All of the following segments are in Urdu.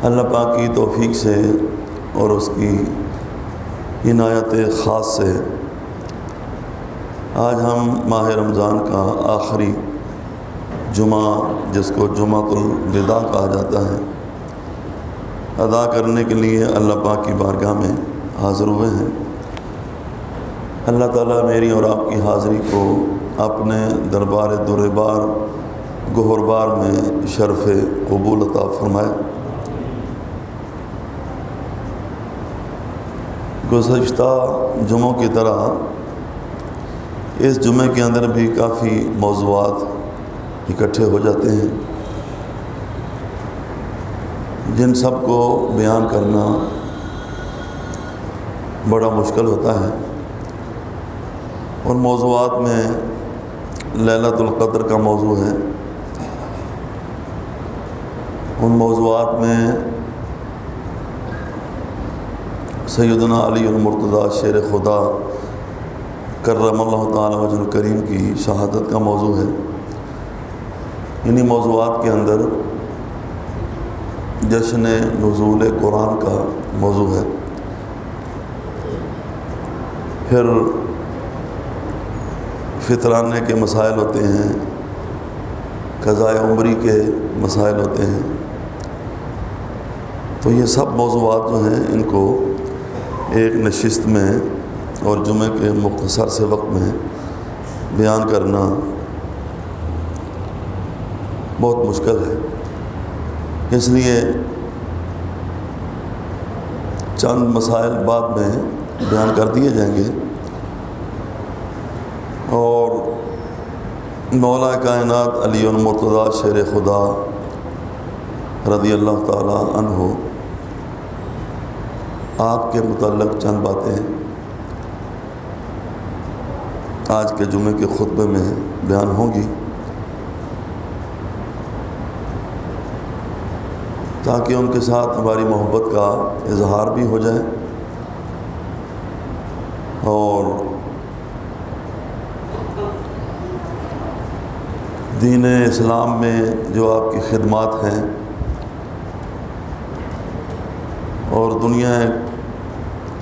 اللہ پاک کی توفیق سے اور اس کی عنایت خاص سے آج ہم ماہ رمضان کا آخری جمعہ، جس کو جمعۃ الوداع کہا جاتا ہے، ادا کرنے کے لیے اللہ پاک کی بارگاہ میں حاضر ہوئے ہیں۔ اللہ تعالیٰ میری اور آپ کی حاضری کو اپنے دربار دربار گہربار میں شرف قبول عطا فرمائے۔ گزشتہ جمعوں کی طرح اس جمعے کے اندر بھی کافی موضوعات اکٹھے ہو جاتے ہیں، جن سب کو بیان کرنا بڑا مشکل ہوتا ہے۔ ان موضوعات میں لیلۃ القدر کا موضوع ہے، ان موضوعات میں سیدنا علی المرتضیٰ شیر خدا کرم اللہ تعالی وجہ الکریم کی شہادت کا موضوع ہے۔ انہی موضوعات کے اندر جشن نزول قرآن کا موضوع ہے، پھر فطرانے کے مسائل ہوتے ہیں، قضاء عمری کے مسائل ہوتے ہیں۔ تو یہ سب موضوعات جو ہیں ان کو ایک نشست میں اور جمعے کے مختصر سے وقت میں بیان کرنا بہت مشکل ہے، اس لیے چند مسائل بعد میں بیان کر دیے جائیں گے، اور مولا کائنات علی المرتضیٰ شیر خدا رضی اللہ تعالی عنہ آپ کے متعلق چند باتیں آج کے جمعے کے خطبے میں بیان ہوں گی، تاکہ ان کے ساتھ ہماری محبت کا اظہار بھی ہو جائے، اور دین اسلام میں جو آپ کی خدمات ہیں اور دنیا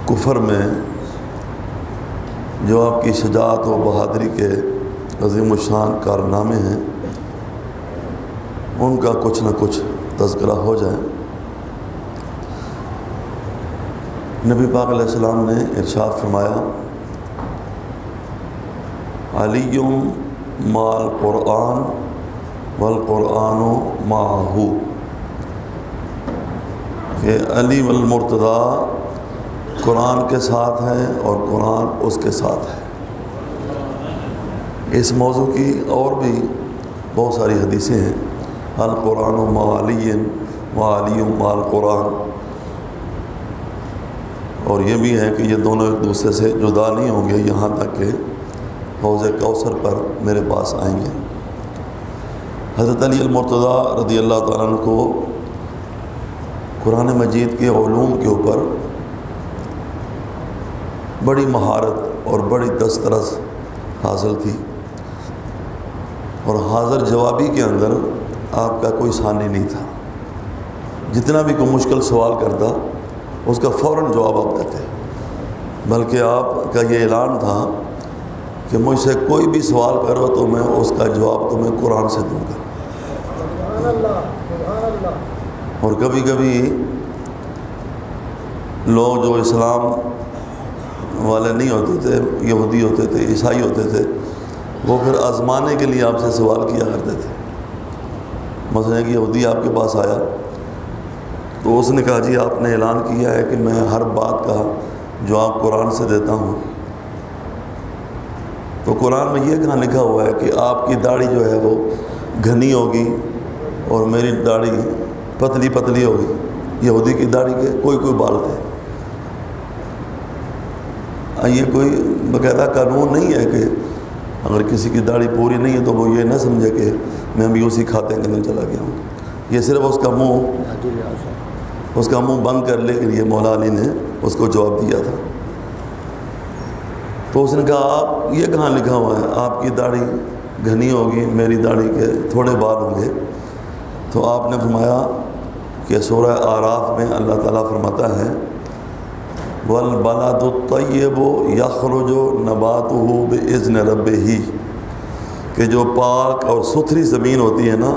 کفر میں جو آپ کی شجاعت و بہادری کے عظیم الشان کارنامے ہیں، ان کا کچھ نہ کچھ تذکرہ ہو جائے۔ نبی پاک علیہ السلام نے ارشاد فرمایا، علی مع القرآن والقرآن معہ، کہ علی المرتضیٰ قرآن کے ساتھ ہے اور قرآن اس کے ساتھ ہے۔ اس موضوع کی اور بھی بہت ساری حدیثیں ہیں، القرآن مع علی و علی مع القرآن، اور یہ بھی ہے کہ یہ دونوں ایک دوسرے سے جدا نہیں ہوں گے یہاں تک کہ حوض کوثر پر میرے پاس آئیں گے۔ حضرت علی المرتضیٰ رضی اللہ تعالیٰ عنہ کو قرآن مجید کے علوم کے اوپر بڑی مہارت اور بڑی دسترس حاصل تھی، اور حاضر جوابی کے اندر آپ کا کوئی ثانی نہیں تھا۔ جتنا بھی کوئی مشکل سوال کرتا اس کا فوراً جواب آپ دیتے، بلکہ آپ کا یہ اعلان تھا کہ مجھ سے کوئی بھی سوال کرو تو میں اس کا جواب تمہیں قرآن سے دوں گا۔ اور کبھی کبھی لوگ جو اسلام والے نہیں ہوتے تھے، یہودی ہوتے تھے، عیسائی ہوتے تھے، وہ پھر آزمانے کے لیے آپ سے سوال کیا کرتے تھے۔ مثلا ایک یہودی آپ کے پاس آیا تو اس نے کہا، جی آپ نے اعلان کیا ہے کہ میں ہر بات کا جواب قرآن سے دیتا ہوں، تو قرآن میں یہ کہاں لکھا ہوا ہے کہ آپ کی داڑھی جو ہے وہ گھنی ہوگی اور میری داڑھی پتلی پتلی ہوگی؟ یہودی کی داڑھی کے کوئی بال تھے۔ یہ کوئی باقاعدہ قانون نہیں ہے کہ اگر کسی کی داڑھی پوری نہیں ہے تو وہ یہ نہ سمجھے کہ میں بھی اسی کھاتے کے اندر چلا گیا ہوں۔ یہ صرف اس کا منہ بند کر لے کے لیے مولا علی نے اس کو جواب دیا تھا۔ تو اس نے کہا آپ یہ کہاں لکھا ہوا ہے آپ کی داڑھی گھنی ہوگی میری داڑھی کے تھوڑے بال ہوں گے؟ تو آپ نے فرمایا کہ سورہ اعراف میں اللہ تعالیٰ فرماتا ہے وَالْبَلَدُ الطَّيِّبُ يَخْرُجُ نَبَاتُهُ بِإِذْنِ رَبِّهِ کہ جو پاک اور ستھری زمین ہوتی ہے نا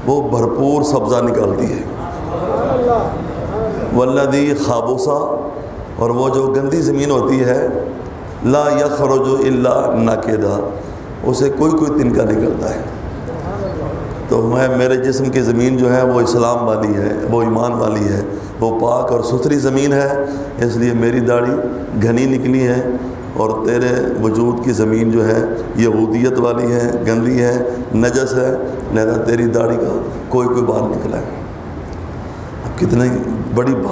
وہ بھرپور سبزہ نکالتی ہے. وَالَّذِي خَبُثَ اور وہ جو گندی زمین ہوتی ہے لا يَخْرُجُ إِلَّا نَكِدًا اسے کوئی تنکا نکلتا ہے. تو میرے جسم کی زمین جو ہے وہ اسلام والی ہے، وہ ایمان والی ہے، وہ پاک اور ستھری زمین ہے، اس لیے میری داڑھی گھنی نکلی ہے. اور تیرے وجود کی زمین جو ہے یہودیت والی ہے، گندی ہے، نجس ہے، لہذا تیری داڑھی کا کوئی بال نکلا ہے. اب کتنی بڑی بات